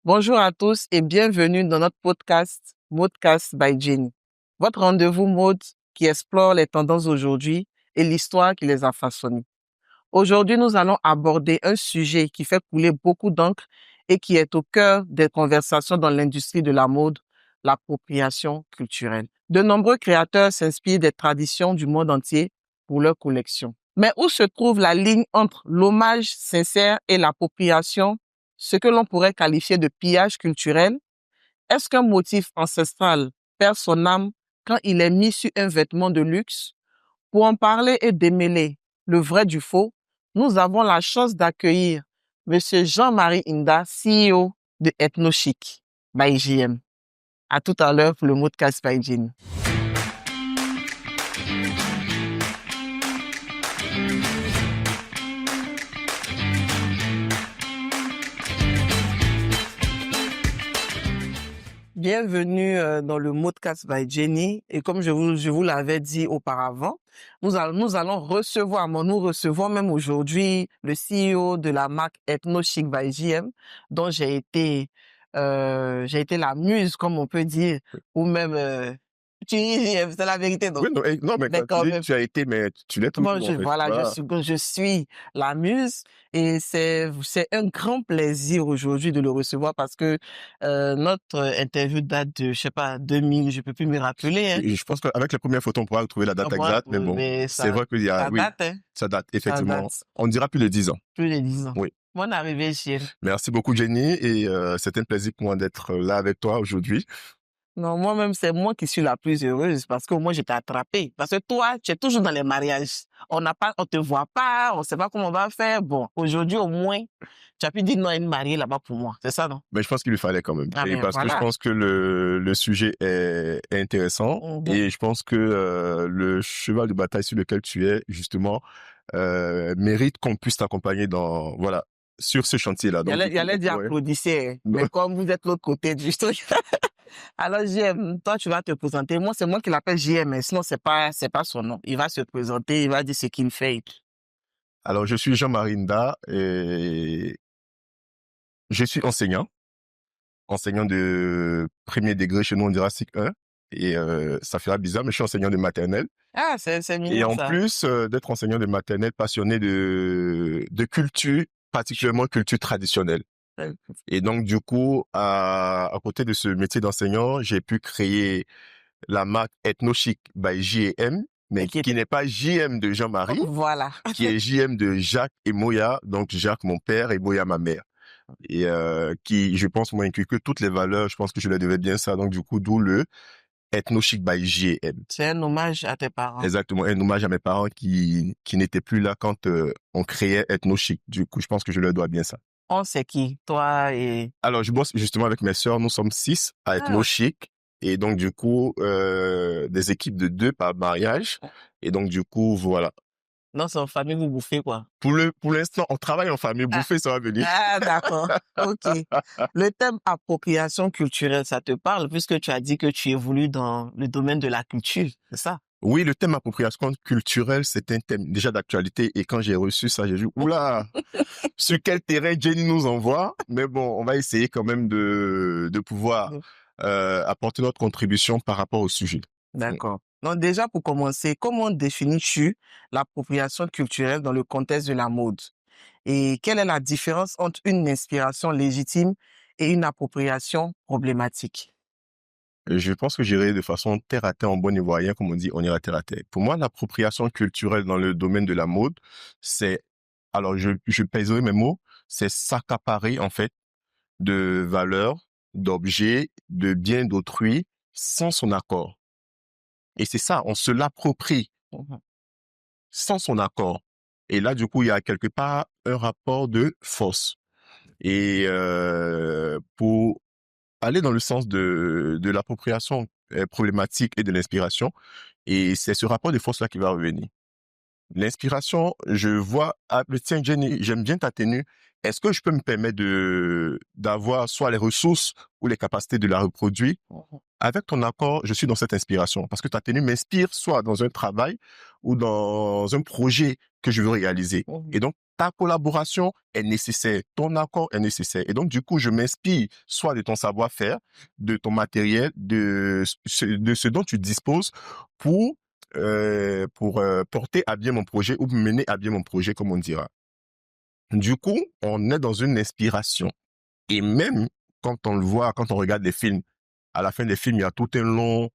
Bonjour à tous et bienvenue dans notre podcast Modcast by Jenny. Votre rendez-vous mode qui explore les tendances d'aujourd'hui et l'histoire qui les a façonnées. Aujourd'hui, nous allons aborder un sujet qui fait couler beaucoup d'encre et qui est au cœur des conversations dans l'industrie de la mode, l'appropriation culturelle. De nombreux créateurs s'inspirent des traditions du monde entier pour leurs collections. Mais où se trouve la ligne entre l'hommage sincère et l'appropriation, ce que l'on pourrait qualifier de pillage culturel? Est-ce qu'un motif ancestral perd son âme quand il est mis sur un vêtement de luxe? Pour en parler et démêler le vrai du faux, nous avons la chance d'accueillir Monsieur Jean-Marie Inda, CEO de EthnoChic by JM. À tout à l'heure pour le Modcast by Jenny. Bienvenue dans le Modcast by Jenny. Et comme je vous l'avais dit auparavant, nous allons recevoir, nous recevons même aujourd'hui le CEO de la marque EthnoChic by JM, dont j'ai été la muse, comme on peut dire, ou même tu dis JM, c'est la vérité, non? Oui, non, mais quand D'accord, tu dis que tu as été, mais tu l'es toujours, moi, en fait. je suis la muse et c'est un grand plaisir aujourd'hui de le recevoir parce que notre interview date de, je sais pas, 2000, je peux plus me rappeler, hein. Et je pense qu'avec les premières photos, on pourra retrouver la date exacte, mais bon, Mais c'est vrai qu'il y a, ça oui, date, hein. ça date, Ça effectivement. date. On dira plus de 10 ans. Plus de 10 ans. Oui. Bonne arrivée, JM. Merci beaucoup, Jenny, et c'est un plaisir pour moi d'être là avec toi aujourd'hui. Non, moi-même, c'est moi qui suis la plus heureuse parce que moi, j'étais attrapée. Parce que toi, tu es toujours dans les mariages. On te voit pas, on sait pas comment on va faire. Bon, aujourd'hui, au moins, tu as pu dire non à une mariée là-bas pour moi. C'est ça, non? Mais je pense qu'il lui fallait quand même. Ah, Et mais parce que je voilà. pense que le sujet est intéressant. Et je pense que le cheval de bataille sur lequel tu es, justement, mérite qu'on puisse t'accompagner voilà, sur ce chantier-là. Il y allait dire ouais. applaudissez, mais comme vous êtes l'autre côté du truc. Alors, JM, toi, tu vas te présenter. Moi, c'est moi qui l'appelle JM, mais sinon, c'est pas son nom. Il va se présenter, il va dire ce qu'il fait et tout. Alors, je suis Jean-Marie Nda et je suis enseignant de premier degré chez nous, on dira cycle 1. Et ça fera bizarre, mais je suis enseignant de maternelle. Ah, c'est Et mignon, en ça. plus d'être enseignant de maternelle, passionné de culture, particulièrement culture traditionnelle. Et donc, du coup, à côté de ce métier d'enseignant, j'ai pu créer la marque EthnoChic by JM, mais qui n'est pas JM de Jean-Marie, Voilà. qui est JM de Jacques et Moya, donc Jacques mon père et Moya ma mère. Et qui, je pense, m'ont inculqué toutes les valeurs, je pense que je leur devais bien ça, donc du coup, d'où le EthnoChic by JM. C'est un hommage à tes parents. Exactement, un hommage à mes parents qui n'étaient plus là quand on créait EthnoChic. Du coup, je pense que je leur dois bien ça. On sait qui, toi et... Alors, je bosse justement avec mes sœurs, nous sommes 6 à EthnoChic. Et donc, du coup, des équipes de 2 par mariage. Et donc, du coup, voilà. Non, c'est en famille, vous bouffez, quoi. Pour l'instant, on travaille en famille, bouffer, ça va venir. Ah, d'accord. OK. Le thème appropriation culturelle, ça te parle puisque tu as dit que tu évolues dans le domaine de la culture, c'est ça? Oui, le thème appropriation culturelle, c'est un thème déjà d'actualité. Et quand j'ai reçu ça, j'ai dit, oula, sur quel terrain Jenny nous envoie? Mais bon, on va essayer quand même de pouvoir apporter notre contribution par rapport au sujet. D'accord. Donc déjà, pour commencer, comment définis-tu l'appropriation culturelle dans le contexte de la mode? Et quelle est la différence entre une inspiration légitime et une appropriation problématique? Je pense que j'irai de façon terre à terre en bon ivoirien, comme on dit, on ira terre à terre. Pour moi, l'appropriation culturelle dans le domaine de la mode, c'est, alors je pèserai mes mots, c'est s'accaparer en fait de valeurs, d'objets, de biens d'autrui sans son accord. Et c'est ça, on se l'approprie sans son accord. Et là, du coup, il y a quelque part un rapport de force. Et pour aller dans le sens de l'appropriation problématique et de l'inspiration, et c'est ce rapport de force-là qui va revenir. L'inspiration, je vois, ah, mais tiens, Jenny, j'aime bien ta tenue. Est-ce que je peux me permettre d'avoir soit les ressources ou les capacités de la reproduire? Avec ton accord, je suis dans cette inspiration parce que ta tenue m'inspire soit dans un travail ou dans un projet que je veux réaliser. Et donc, ta collaboration est nécessaire, ton accord est nécessaire. Et donc, du coup, je m'inspire soit de ton savoir-faire, de ton matériel, de ce dont tu disposes pour porter à bien mon projet ou mener à bien mon projet, comme on dira. Du coup, on est dans une inspiration. Et même quand on le voit, quand on regarde des films, à la fin des films, il y a tout un long,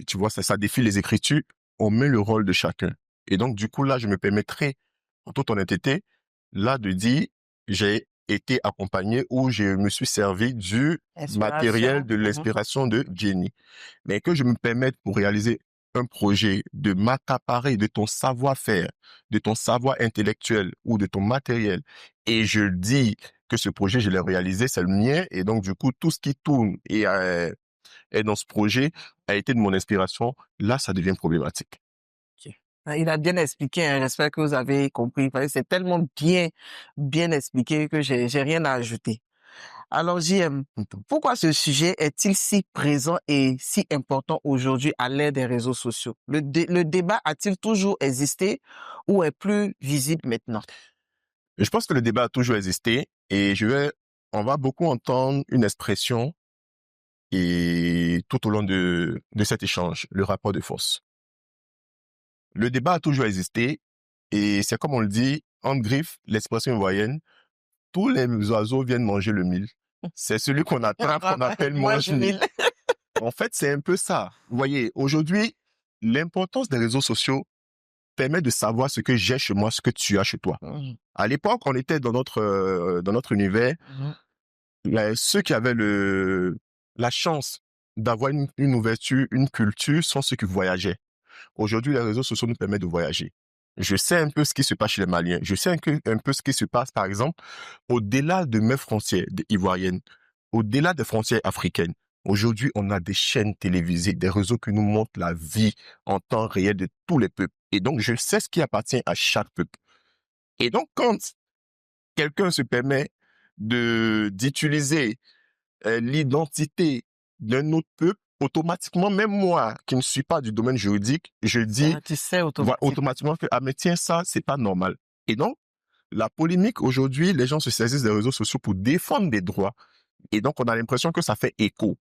tu vois, ça défile les écritures, on met le rôle de chacun. Et donc, du coup, là, je me permettrai, en toute honnêteté, là, de dire, j'ai été accompagné ou je me suis servi du matériel, de l'inspiration de Jenny. Mais que je me permette pour réaliser un projet, de m'accaparer de ton savoir-faire, de ton savoir intellectuel ou de ton matériel, et je dis que ce projet, je l'ai réalisé, c'est le mien, et donc, du coup, tout ce qui tourne et dans ce projet a été de mon inspiration, là, ça devient problématique. Ok. Il a bien expliqué, hein. J'espère que vous avez compris. Parce que c'est tellement bien expliqué que j'ai rien à ajouter. Alors, JM, pourquoi ce sujet est-il si présent et si important aujourd'hui à l'ère des réseaux sociaux? Le débat a-t-il toujours existé ou est plus visible maintenant? Je pense que le débat a toujours existé et on va beaucoup entendre une expression et tout au long de cet échange, le rapport de force. Le débat a toujours existé et c'est comme on le dit, en griffe, l'expression ivoirienne, tous les oiseaux viennent manger le mil. C'est celui qu'on attrape, qu'on appelle mange-mil. En fait, c'est un peu ça. Vous voyez, aujourd'hui, l'importance des réseaux sociaux permet de savoir ce que j'ai chez moi, ce que tu as chez toi. À l'époque, on était dans notre univers, ceux qui avaient la chance d'avoir une ouverture, une culture, sont ceux qui voyageaient. Aujourd'hui, les réseaux sociaux nous permettent de voyager. Je sais un peu ce qui se passe chez les Maliens. Je sais un peu ce qui se passe, par exemple, au-delà de mes frontières ivoiriennes, au-delà des frontières africaines. Aujourd'hui, on a des chaînes télévisées, des réseaux qui nous montrent la vie en temps réel de tous les peuples. Et donc, je sais ce qui appartient à chaque peuple. Et donc, quand quelqu'un se permet d'utiliser l'identité d'un autre peuple, automatiquement, même moi, qui ne suis pas du domaine juridique, je dis Tu sais automatiquement que, ah mais tiens, ça, c'est pas normal. Et donc, la polémique aujourd'hui, les gens se saisissent des réseaux sociaux pour défendre des droits. Et donc, on a l'impression que ça fait écho.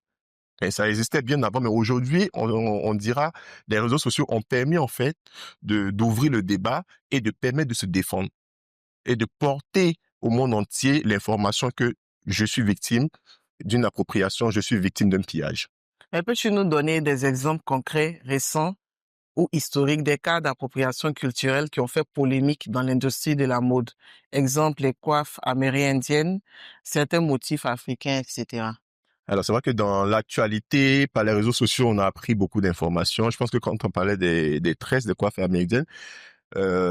Et ça existait bien avant, mais aujourd'hui, on dira, les réseaux sociaux ont permis, en fait, d'ouvrir le débat et de permettre de se défendre et de porter au monde entier l'information que je suis victime d'une appropriation, je suis victime d'un pillage. Mais peux-tu nous donner des exemples concrets, récents ou historiques des cas d'appropriation culturelle qui ont fait polémique dans l'industrie de la mode? Exemple, les coiffes amérindiennes, certains motifs africains, etc. Alors, c'est vrai que dans l'actualité, par les réseaux sociaux, on a appris beaucoup d'informations. Je pense que quand on parlait des tresses, des coiffes amérindiennes,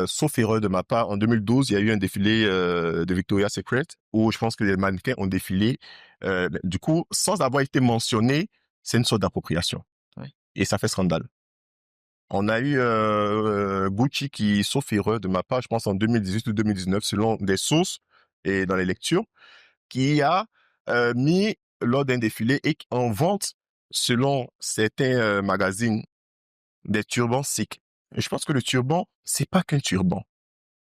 sauf erreur de ma part, en 2012, il y a eu un défilé de Victoria's Secret où je pense que les mannequins ont défilé. Du coup, sans avoir été mentionné, c'est une sorte d'appropriation. Oui. Et ça fait scandale. On a eu Gucci qui, sauf erreur de ma part, je pense en 2018 ou 2019, selon des sources et dans les lectures, qui a mis lors d'un défilé et en vente, selon certains magazines, des turbans sikhs. Et je pense que le turban, c'est pas qu'un turban.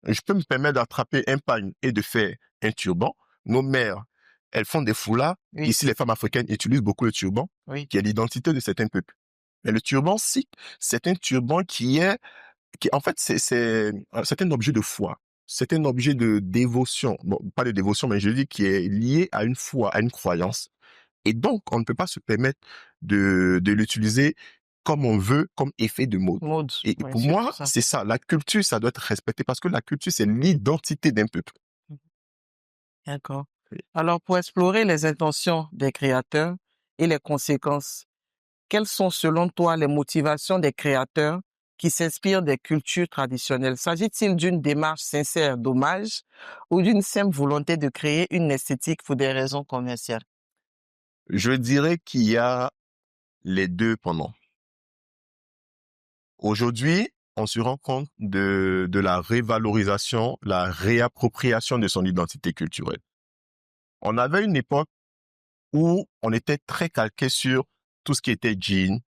Je peux me permettre d'attraper un pagne et de faire un turban. Nos mères, elles font des foulards. Oui. Ici, les femmes africaines utilisent beaucoup le turban, Oui. qui est l'identité de certains peuples. Mais le turban, si, c'est un turban en fait, c'est un objet de foi. C'est un objet de dévotion. Bon, pas de dévotion, mais je dis qui est lié à une foi, à une croyance. Et donc, on ne peut pas se permettre de l'utiliser comme on veut, comme effet de mode. Et Oui, pour moi, ça. c'est ça. La culture, ça doit être respecté parce que la culture, c'est l'identité d'un peuple. D'accord. Alors, pour explorer les intentions des créateurs et les conséquences, quelles sont selon toi les motivations des créateurs qui s'inspirent des cultures traditionnelles? S'agit-il d'une démarche sincère d'hommage ou d'une simple volonté de créer une esthétique pour des raisons commerciales? Je dirais qu'il y a les deux pendant. Aujourd'hui, on se rend compte de la révalorisation, la réappropriation de son identité culturelle. On avait une époque où on était très calqué sur tout ce qui était jean,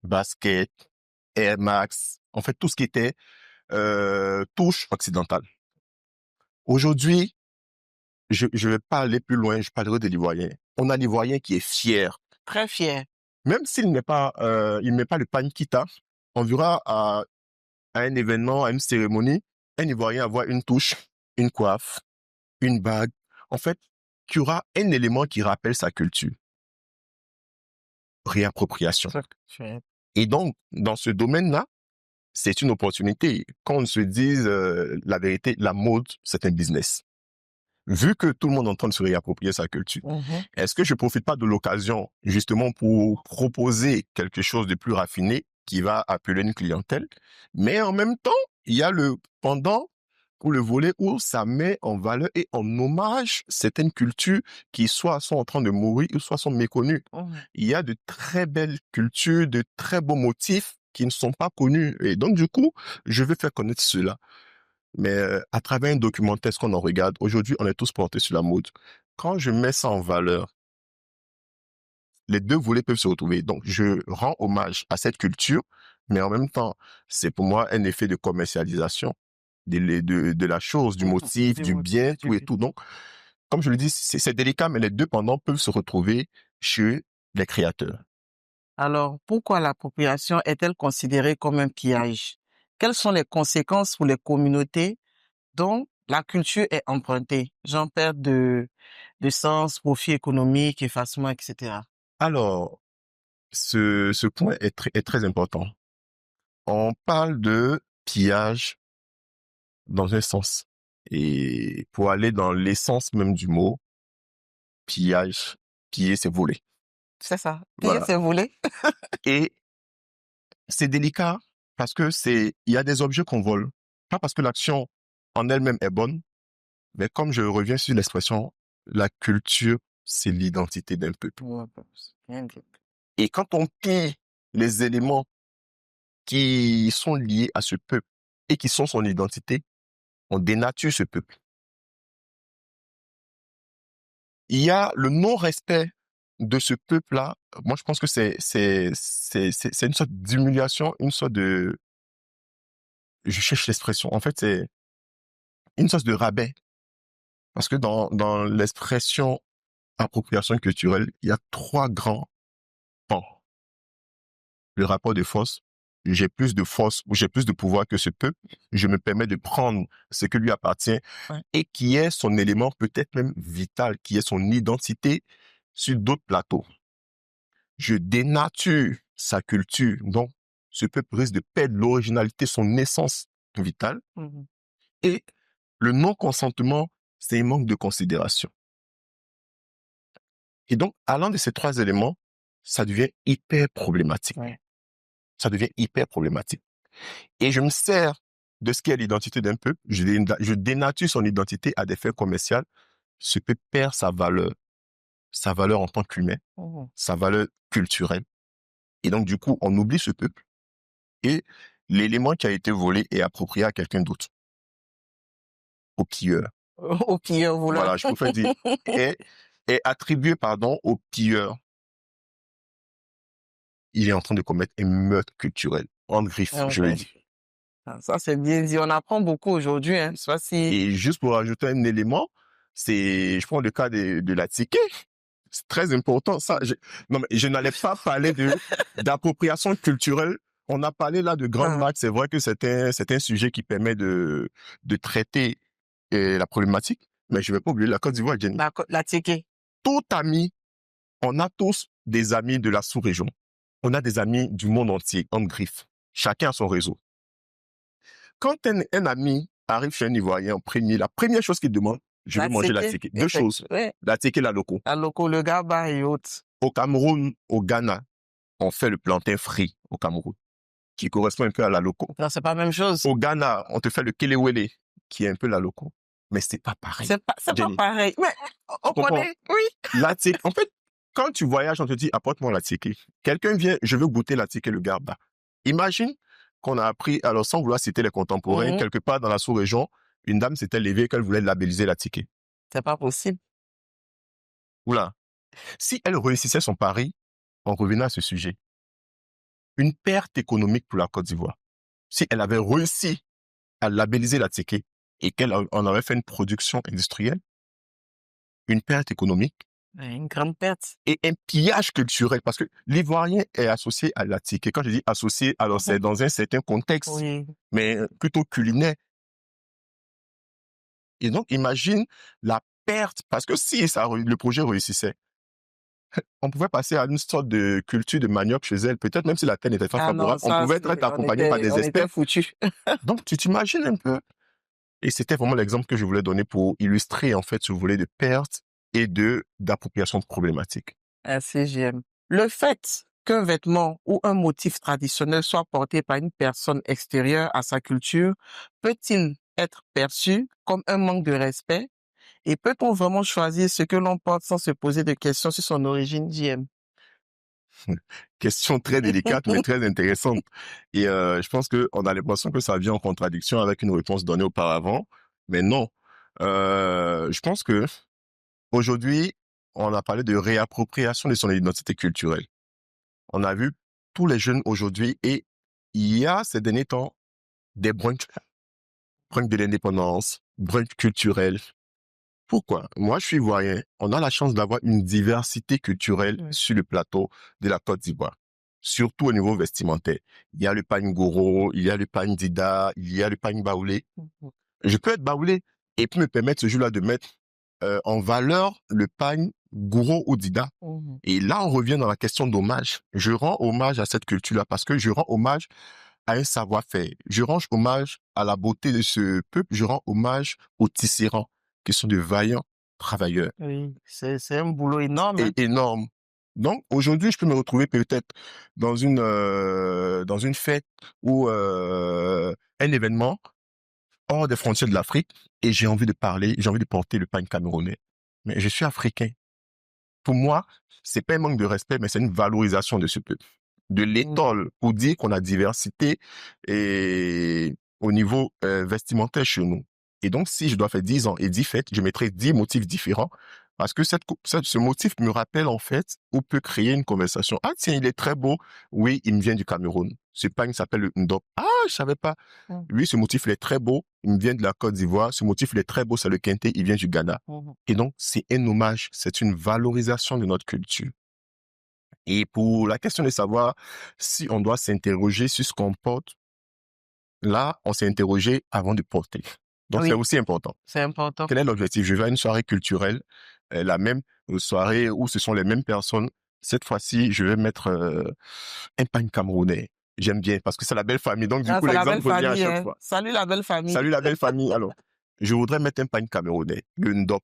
basket, Air Max, en fait tout ce qui était touche occidentale. Aujourd'hui, je vais pas aller plus loin, je parlerai de l'Ivoirien. On a l'Ivoirien qui est fier. Très fier. Même s'il n'est pas, il met pas le pankita, on verra à un événement, à une cérémonie, un Ivoirien avoir une touche, une coiffe, une bague. En fait, qu'il y aura un élément qui rappelle sa culture. Réappropriation. Et donc, dans ce domaine-là, c'est une opportunité. Qu'on se dise la vérité, la mode, c'est un business. Vu que tout le monde est en train de se réapproprier sa culture, est-ce que je profite pas de l'occasion justement pour proposer quelque chose de plus raffiné qui va appeler une clientèle, mais en même temps, il y a le pendant ou le volet où ça met en valeur et en hommage certaines cultures qui soit sont en train de mourir ou soit sont méconnues. Il y a de très belles cultures, de très beaux motifs qui ne sont pas connus. Et donc, du coup, je vais faire connaître cela. Mais à travers un documentaire, ce qu'on en regarde, aujourd'hui, on est tous portés sur la mode. Quand je mets ça en valeur, les deux volets peuvent se retrouver. Donc, je rends hommage à cette culture, mais en même temps, c'est pour moi un effet de commercialisation de la chose, du motif, du bien, tout et tout. Donc, comme je le dis, c'est délicat, mais les deux pendant peuvent se retrouver chez les créateurs. Alors, pourquoi l'appropriation est-elle considérée comme un pillage? Quelles sont les conséquences pour les communautés dont la culture est empruntée? J'en perds de sens, profit économique, effacement, etc. Alors, ce point est très important. On parle de pillage dans un sens. Et pour aller dans l'essence même du mot, pillage, piller, c'est voler. C'est ça. Piller, Voilà. c'est voler. Et c'est délicat parce que il y a des objets qu'on vole. Pas parce que l'action en elle-même est bonne, mais comme je reviens sur l'expression, la culture, c'est l'identité d'un peuple. Et quand on pille les éléments qui sont liés à ce peuple et qui sont son identité, on dénature ce peuple. Il y a le non-respect de ce peuple-là. Moi, je pense que c'est une sorte d'humiliation, une sorte de, je cherche l'expression. En fait, c'est une sorte de rabais. Parce que dans l'expression appropriation culturelle, il y a trois grands pans. Le rapport de force. J'ai plus de force ou j'ai plus de pouvoir que ce peuple. Je me permets de prendre ce qui lui appartient et qui est son élément peut-être même vital, qui est son identité sur d'autres plateaux. Je dénature sa culture. Donc, ce peuple risque de perdre l'originalité, son essence vitale. Et le non-consentement, c'est un manque de considération. Et donc, allant de ces trois éléments, ça devient hyper problématique. Ça devient hyper problématique. Et je me sers de ce qui est l'identité d'un peuple, je dénature son identité à des fins commerciales. Ce peuple perd sa valeur en tant qu'humain, sa valeur culturelle. Et donc, du coup, on oublie ce peuple. Et l'élément qui a été volé est approprié à quelqu'un d'autre. Au pilleur. Au pilleur, voilà. Je préfère dire, est attribué, au pilleur. Il est en train de commettre un meurtre culturel. En griffe, je le dis. Ça, c'est bien dit. On apprend beaucoup aujourd'hui. Hein. Et juste pour ajouter un élément, je prends le cas de la ticket. C'est très important, ça. Non, mais je n'allais pas parler d'appropriation culturelle. On a parlé là de grandes marques. C'est vrai que c'est un sujet qui permet de traiter la problématique. Mais je ne vais pas oublier la Côte d'Ivoire, Jenny. La ticket. Tout ami, on a tous des amis de la sous-région. On a des amis du monde entier, en griffe. Chacun a son réseau. Quand un ami arrive chez un Ivoirien en premier, la première chose qu'il demande, je veux manger la ticket. Deux choses. La ticket, la loco. La loco, le gaba et autres. Au Cameroun, au Ghana, on fait le plantain frit au Cameroun, qui correspond un peu à la loco. Non, c'est pas la même chose. Au Ghana, on te fait le kelewele, qui est un peu la loco. Mais c'est pas pareil. C'est pas pareil. Mais on connaît, oui. La ticket, en fait, quand tu voyages, on te dit, apporte-moi la ticket. Quelqu'un vient, je veux goûter la ticket, le garba. Imagine qu'on a appris, alors sans vouloir citer les contemporains, quelque part dans la sous-région, une dame s'était levée qu'elle voulait labelliser la ticket. C'est pas possible. Oula. Si elle réussissait son pari, on revenait à ce sujet. Une perte économique pour la Côte d'Ivoire. Si elle avait réussi à labelliser la ticket et qu'elle en avait fait une production industrielle, une perte économique Ouais, une grande perte. et un pillage culturel parce que l'ivoirien est associé à la ticket. Quand je dis associé, alors c'est dans un certain contexte, Oui. mais plutôt culinaire. Et donc, imagine la perte parce que si le projet réussissait, on pouvait passer à une sorte de culture de manioc chez elle. Peut-être même si la terre n'était pas Ah non, favorable, on ça, pouvait être accompagné par des on était experts. foutus. Donc, tu t'imagines un peu. Et c'était vraiment l'exemple que je voulais donner pour illustrer, en fait, ce volet de perte et d'appropriation problématique. Merci, JM. Le fait qu'un vêtement ou un motif traditionnel soit porté par une personne extérieure à sa culture peut-il être perçu comme un manque de respect? Et peut-on vraiment choisir ce que l'on porte sans se poser de questions sur son origine, JM? Question très délicate, mais très intéressante. Et je pense qu'on a l'impression que ça vient en contradiction avec une réponse donnée auparavant. Mais non. Je pense que aujourd'hui, on a parlé de réappropriation de son identité culturelle. On a vu tous les jeunes aujourd'hui et il y a ces derniers temps des brunchs de l'indépendance, brunchs culturels. Pourquoi? Moi, je suis ivoirien. On a la chance d'avoir une diversité culturelle Oui. sur le plateau de la Côte d'Ivoire, surtout au niveau vestimentaire. Il y a le pagne goro, il y a le pagne dida, il y a le pagne baoulé. Mhm. Je peux être baoulé et puis me permettre ce jour-là de mettre en valeur le pagne goro ou dida. Mhm. Et là, on revient dans la question d'hommage. Je rends hommage à cette culture-là parce que je rends hommage à un savoir-faire. Je rends hommage à la beauté de ce peuple. Je rends hommage aux tisserands, qui sont de vaillants travailleurs Oui, c'est un boulot énorme, hein. et énormes. Donc, aujourd'hui, je peux me retrouver peut-être dans une fête ou un événement hors des frontières de l'Afrique et j'ai envie de parler, j'ai envie de porter le pagne camerounais. Mais je suis africain. Pour moi, c'est pas un manque de respect, mais c'est une valorisation de ce peuple, de Mhm. l'étole, pour dire qu'on a diversité et au niveau vestimentaire chez nous. Et donc, si je dois faire 10 ans et 10 fêtes, je mettrai 10 motifs différents parce que ce motif me rappelle en fait où peut créer une conversation. Ah tiens, il est très beau. Oui, il me vient du Cameroun. Ce pagne s'appelle le ndop. Ah, je savais pas. Mhm. Oui, ce motif, il est très beau. Il me vient de la Côte d'Ivoire. Ce motif, il est très beau. C'est le kente. Il vient du Ghana. Mhm. Et donc, c'est un hommage. C'est une valorisation de notre culture. Et pour la question de savoir si on doit s'interroger sur ce qu'on porte, là, on s'est interrogé avant de porter. Donc, c'est Oui, aussi important. c'est important. Quel est l'objectif? Je vais à une soirée culturelle, la même soirée où ce sont les mêmes personnes. Cette fois-ci, je vais mettre un pagne camerounais. J'aime bien parce que c'est la belle famille. Donc, du Ah, coup, c'est la l'exemple belle revient à famille, chaque hein. fois. Salut la belle famille. Salut la belle famille. Alors, je voudrais mettre un pagne camerounais, le ndop.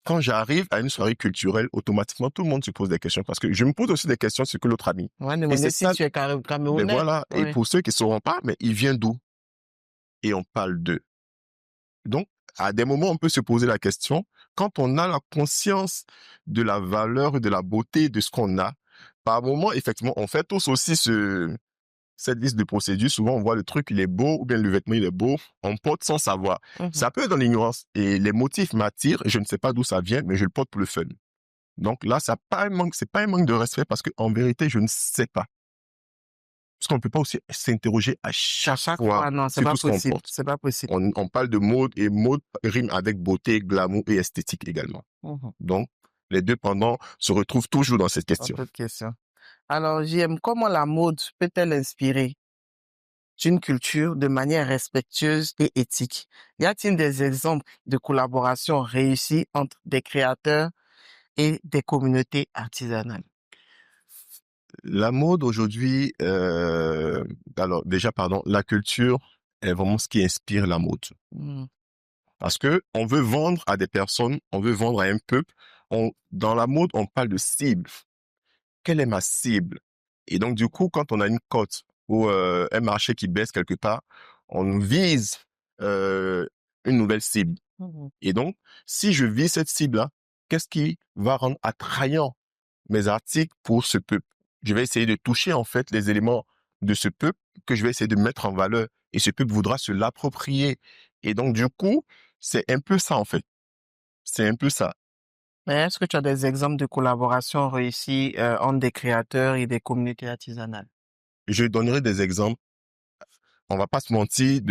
Quand j'arrive à une soirée culturelle, automatiquement, tout le monde se pose des questions parce que je me pose aussi des questions sur que l'autre a mis. On va Et demander c'est si ça, tu es ben camerounais. voilà. Et Oui. pour ceux qui ne sauront pas, mais il vient d'où? Et on parle d'eux. Donc, à des moments, on peut se poser la question, quand on a la conscience de la valeur et de la beauté de ce qu'on a, par moment, effectivement, on fait tous aussi cette liste de procédures. Souvent, on voit le truc, il est beau, ou bien le vêtement, il est beau. On porte sans savoir. Mhm. Ça peut être dans l'ignorance. Et les motifs m'attirent. Je ne sais pas d'où ça vient, mais je le porte pour le fun. Donc là, c'est pas un manque de respect parce qu'en vérité, je ne sais pas. Parce qu'on ne peut pas aussi s'interroger à À chaque chaque fois fois, non, c'est sur pas tout ce qu'on possible. porte. C'est pas possible. On parle de mode et mode rime avec beauté, glamour et esthétique également. Mhm. Donc, les deux pendant se retrouvent toujours dans cette question. Autre question. Alors, JM, comment la mode peut-elle inspirer d'une culture de manière respectueuse et éthique? Y a-t-il des exemples de collaboration réussie entre des créateurs et des communautés artisanales? La mode aujourd'hui, alors déjà, pardon, la culture est vraiment ce qui inspire la mode. Mhm. Parce que on veut vendre à des personnes, on veut vendre à un peuple. Dans la mode, on parle de cible. Quelle est ma cible? Et donc, du coup, quand on a une cote ou un marché qui baisse quelque part, on vise euh, une nouvelle cible. Mhm. Et donc, si je vise cette cible-là, qu'est-ce qui va rendre attrayant mes articles pour ce peuple? Je vais essayer de toucher en fait les éléments de ce peuple que je vais essayer de mettre en valeur. Et ce peuple voudra se l'approprier. Et donc, du coup, c'est un peu ça en fait. C'est un peu ça. Mais est-ce que tu as des exemples de collaboration réussie entre des créateurs et des communautés artisanales? Je donnerai des exemples. on va pas se mentir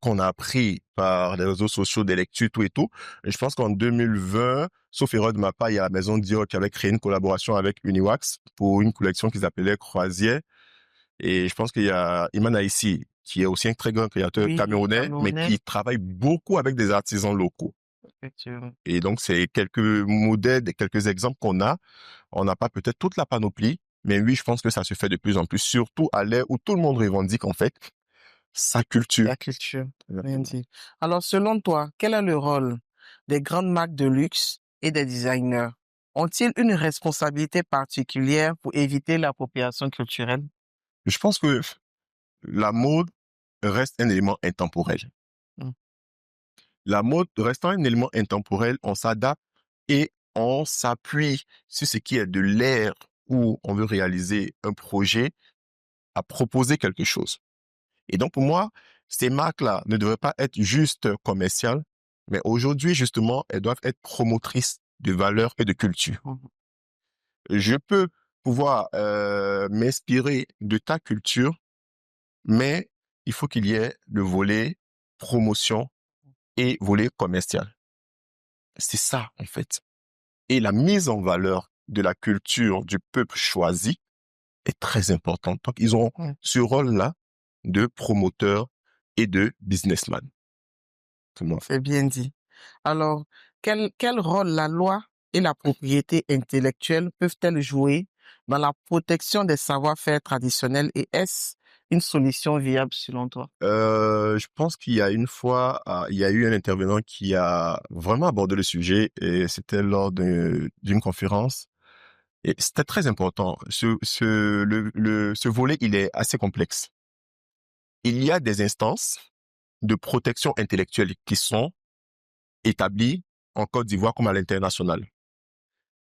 qu'on a appris par les réseaux sociaux, des lectures, tout et tout. Et je pense qu'en 2020, sauf erreur de ma part, il y a la maison Dior qui avait créé une collaboration avec Uniwax pour une collection qu'ils appelaient Croisière. Et je pense qu'il y a Iman Aissi, qui est aussi un très grand créateur Oui, camerounais, mais camerounais, qui travaille beaucoup avec des artisans locaux. effectivement. Et donc, c'est quelques modèles, quelques exemples qu'on a. On n'a pas peut-être toute la panoplie, mais oui, je pense que ça se fait de plus en plus, surtout à l'ère où tout le monde revendique, en fait, sa culture. La culture, bien Exactement. dit. Alors, selon toi, quel est le rôle des grandes marques de luxe et des designers? Ont-ils une responsabilité particulière pour éviter l'appropriation culturelle? Je pense que la mode reste un élément intemporel. Mm. La mode restant un élément intemporel, on s'adapte et on s'appuie sur ce qui est de l'ère où on veut réaliser un projet à proposer quelque chose. Et donc, pour moi, ces marques-là ne devraient pas être juste commerciales, mais aujourd'hui, justement, elles doivent être promotrices de valeurs et de culture. Mhm. Je peux pouvoir m'inspirer de ta culture, mais il faut qu'il y ait le volet promotion et volet commercial. C'est ça, en fait. Et la mise en valeur de la culture du peuple choisi est très importante. Donc, ils ont Mm. ce rôle-là de promoteur et de businessman. Pour moi. C'est bien dit. Alors, quel rôle la loi et la propriété intellectuelle peuvent-elles jouer dans la protection des savoir-faire traditionnels et est-ce une solution viable selon toi? Je pense qu'il y a une fois, il y a eu un intervenant qui a vraiment abordé le sujet et c'était lors d'une conférence. Et c'était très important. Ce volet, il est assez complexe. Il y a des instances de protection intellectuelle qui sont établies en Côte d'Ivoire comme à l'international.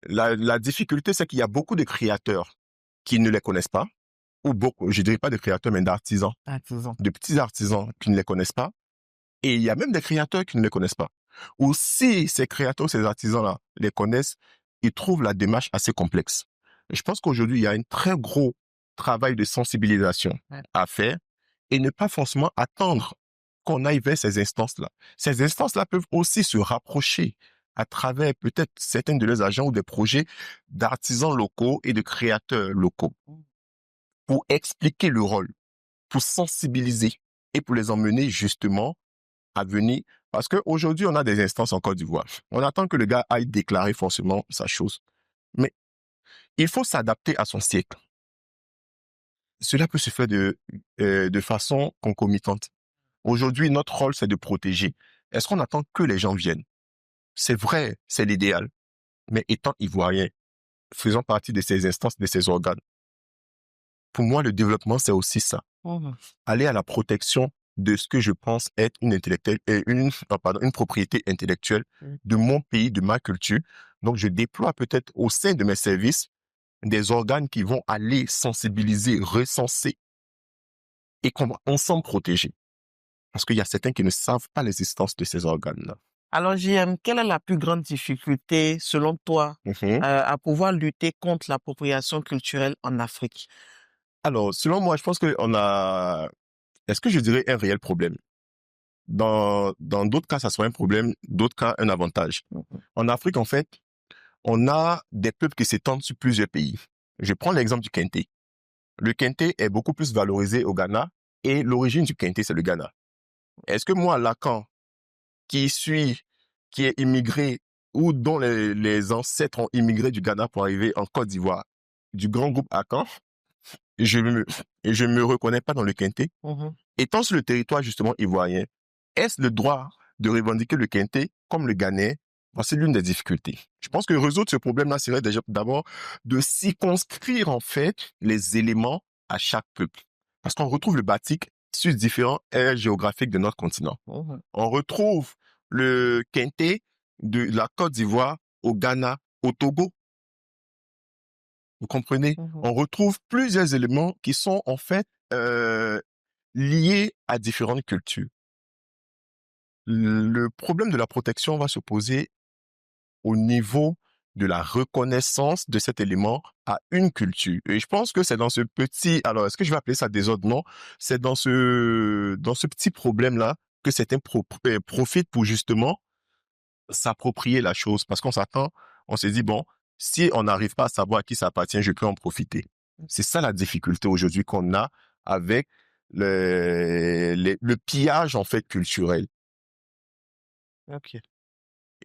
La difficulté, c'est qu'il y a beaucoup de créateurs qui ne les connaissent pas, ou beaucoup, je dirais pas de créateurs, mais d'artisans, Artisan. de petits artisans qui ne les connaissent pas. Et il y a même des créateurs qui ne les connaissent pas. Ou si ces créateurs, ces artisans-là les connaissent, ils trouvent la démarche assez complexe. Et je pense qu'aujourd'hui, il y a un très gros travail de sensibilisation Ouais. à faire et ne pas forcément attendre qu'on aille vers ces instances-là. Ces instances-là peuvent aussi se rapprocher à travers peut-être certains de leurs agents ou des projets d'artisans locaux et de créateurs locaux pour expliquer le rôle, pour sensibiliser et pour les emmener justement à venir. Parce qu'aujourd'hui, on a des instances en Côte d'Ivoire. On attend que le gars aille déclarer forcément sa chose. Mais il faut s'adapter à son siècle. Cela peut se faire de façon concomitante. Aujourd'hui, notre rôle, c'est de protéger. Est-ce qu'on attend que les gens viennent? C'est vrai, c'est l'idéal. Mais étant ivoirien, faisant partie de ces instances, de ces organes, pour moi, le développement, c'est aussi ça. Mhm. Aller à la protection de ce que je pense être une intellectuelle, une propriété intellectuelle Mm. de mon pays, de ma culture. Donc, je déploie peut-être au sein de mes services des organes qui vont aller sensibiliser, recenser et qu'on va ensemble protéger. Parce qu'il y a certains qui ne savent pas l'existence de ces organes-là. Alors, JM, quelle est la plus grande difficulté, selon toi, Mhm. à pouvoir lutter contre l'appropriation culturelle en Afrique? Alors, selon moi, je pense qu'on a, est-ce que je dirais un réel problème? Dans d'autres cas, ça serait un problème, d'autres cas, un avantage. Mhm. En Afrique, en fait, on a des peuples qui s'étendent sur plusieurs pays. Je prends l'exemple du Kente. Le Kente est beaucoup plus valorisé au Ghana et l'origine du Kente, c'est le Ghana. Est-ce que moi, Lacan, qui suis, qui est immigré ou dont les ancêtres ont immigré du Ghana pour arriver en Côte d'Ivoire, du grand groupe Akan, je me, je me reconnais pas dans le Kente, Mhm. étant sur le territoire justement ivoirien, est-ce le droit de revendiquer le Kente comme le Ghanais? C'est l'une des difficultés. Je pense que résoudre ce problème-là serait déjà d'abord de circonscrire en fait les éléments à chaque peuple. Parce qu'on retrouve le batik sur différents aires géographiques de notre continent. Mhm. On retrouve le Kente de la Côte d'Ivoire au Ghana, au Togo. Vous comprenez? Mhm. On retrouve plusieurs éléments qui sont en fait liés à différentes cultures. Le problème de la protection va se poser au niveau de la reconnaissance de cet élément à une culture. Et je pense que c'est dans ce petit, alors est-ce que je vais appeler ça désordre? Non, c'est dans ce petit problème-là que certains profitent pour justement s'approprier la chose. Parce qu'on s'attend, on se dit, bon, si on n'arrive pas à savoir à qui ça appartient, je peux en profiter. C'est ça la difficulté aujourd'hui qu'on a avec le pillage, en fait, culturel. Ok.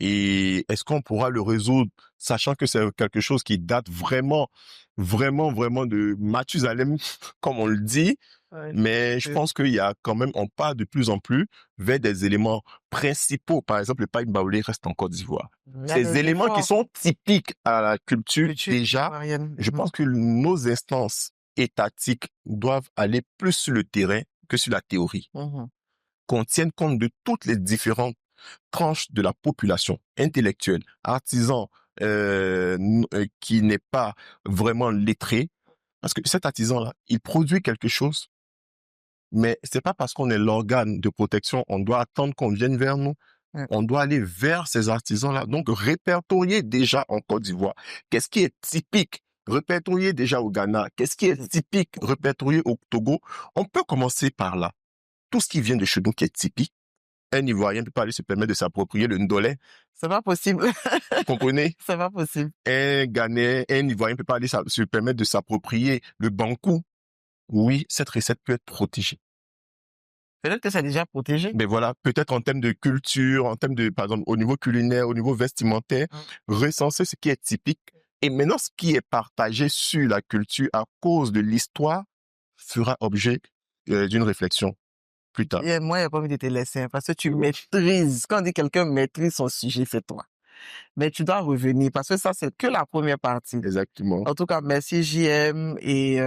Et est-ce qu'on pourra le résoudre, sachant que c'est quelque chose qui date vraiment, vraiment, vraiment de Mathusalem, comme on le dit, Ouais. mais je pense qu'il y a quand même, on part de plus en plus vers des éléments principaux. Par exemple, le pain baoulé reste en Côte d'Ivoire. Il y a Ces des éléments qui efforts. sont typiques à la culture, Culture déjà, ivoirienne. je pense que nos instances étatiques doivent aller plus sur le terrain que sur la théorie, Mhm. qu'on tienne compte de toutes les différentes tranches de la population intellectuelle, artisan, qui n'est pas vraiment lettré, parce que cet artisan-là, il produit quelque chose, mais c'est pas parce qu'on est l'organe de protection, on doit attendre qu'on vienne vers nous. Ouais. On doit aller vers ces artisans-là. Donc, répertorier déjà en Côte d'Ivoire. Qu'est-ce qui est typique? Répertorier déjà au Ghana. Qu'est-ce qui est typique? Répertorier au Togo. On peut commencer par là. Tout ce qui vient de chez nous qui est typique. Un Ivoirien ne peut pas aller se permettre de s'approprier le ndolé. C'est pas possible. Vous comprenez? C'est pas possible. Un Ghanais, un Ivoirien ne peut pas aller se permettre de s'approprier le bankou. Oui, cette recette peut être protégée. Peut-être que c'est déjà protégé. Mais voilà, peut-être en termes de culture, en termes de, par exemple, au niveau culinaire, au niveau vestimentaire, recenser ce qui est typique. Et maintenant, ce qui est partagé sur la culture à cause de l'histoire fera objet d'une réflexion plus tard. Et moi, il n'y a pas envie de te laisser, hein, parce que tu maîtrises. Quand on dit quelqu'un maîtrise son sujet, c'est toi. Mais tu dois revenir, parce que ça, c'est que la première partie. Exactement. En tout cas, merci JM. Et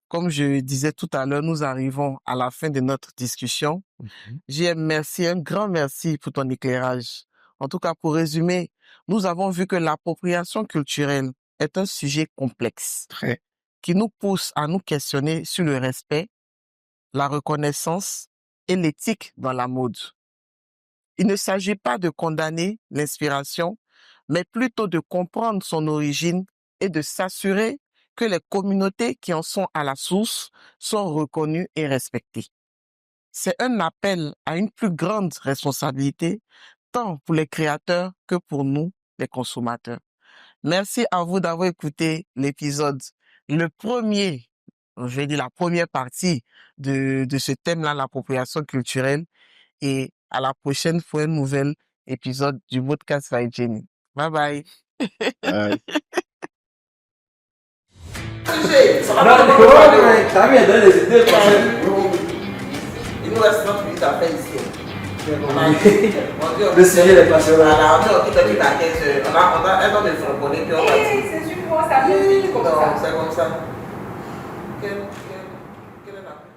comme je disais tout à l'heure, nous arrivons à la fin de notre discussion. JM, merci, un grand merci pour ton éclairage. En tout cas, pour résumer, nous avons vu que l'appropriation culturelle est un sujet complexe Très. qui nous pousse à nous questionner sur le respect, la reconnaissance et l'éthique dans la mode. Il ne s'agit pas de condamner l'inspiration, mais plutôt de comprendre son origine et de s'assurer que les communautés qui en sont à la source sont reconnues et respectées. C'est un appel à une plus grande responsabilité, tant pour les créateurs que pour nous, les consommateurs. Merci à vous d'avoir écouté l'épisode, le premier, je vais dire la première partie de ce thème-là, l'appropriation culturelle. Et à la prochaine pour un nouvel épisode du podcast by Jenny. Bye bye. Ça va Non, mais t'as bien donné les idées. Il nous reste 30 minutes à faire ici. Le sujet est passionnant. Voilà, on est occupé à 15 heures. On a un temps de franconner, puis on va dire. C'est sûr, ça fait comme ça. C'est comme ça. Quelle est la plus